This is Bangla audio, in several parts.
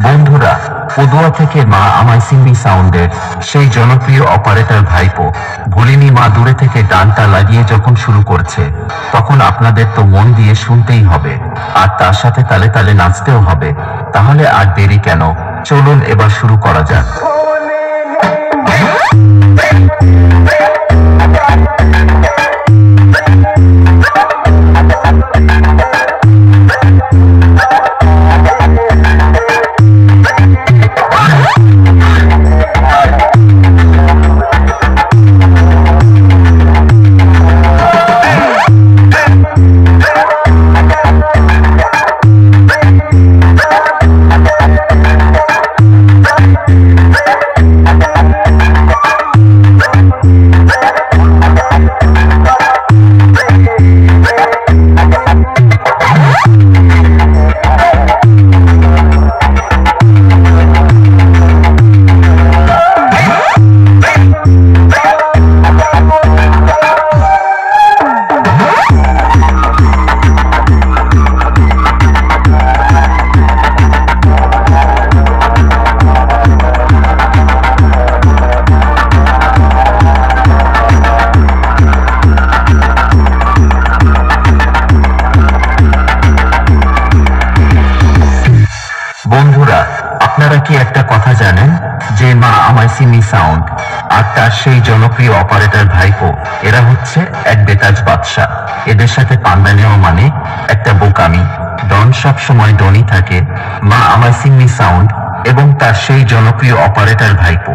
বন্ধুরা, পদুয়া থেকে মা আমায় সিম্বি সাউন্ডের সেই জনপ্রিয় অপারেটর ভাইপো ভুলিনি মা দূরে থেকে গানটা লাগিয়ে যখন শুরু করছে, তখন আপনাদের তো মন দিয়ে শুনতেই হবে, আর তার সাথে তালে তালে নাচতেও হবে। তাহলে আর দেরি কেন, চলুন এবার শুরু করা যাক। বন্ধুরা, আপনারা কি একটা কথা জানেন যে মা আমায় সিমি সাউন্ড আর তার সেই জনপ্রিয় অপারেটর ভাইপো এরা হচ্ছে এক বেতাজ বাদশা। এদের সাথে পাঙ্গা নেওয়া মানে একটা বোকামি। ডন সব সময় ডনই থাকে। মা আমায় সিমি সাউন্ড এবং তার সেই জনপ্রিয় অপারেটর ভাইপো।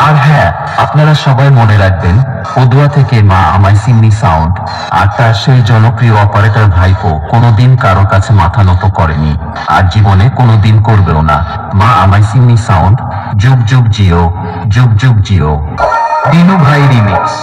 আর হ্যাঁ, আপনারা সবাই মনে রাখবেন, পদুয়া থেকে মা আমায় সিম্মি সাউন্ড আর তার সেই জনপ্রিয় অপারেটর ভাইপো কোনোদিন কারো কাছে মাথা নত করেনি, আর জীবনে কোনোদিন করবেও না। মা আমায় সিম্মি সাউন্ড, যুগ যুগ জিও, যুগ যুগ জিও। দিনু ভাই রিমিক্স।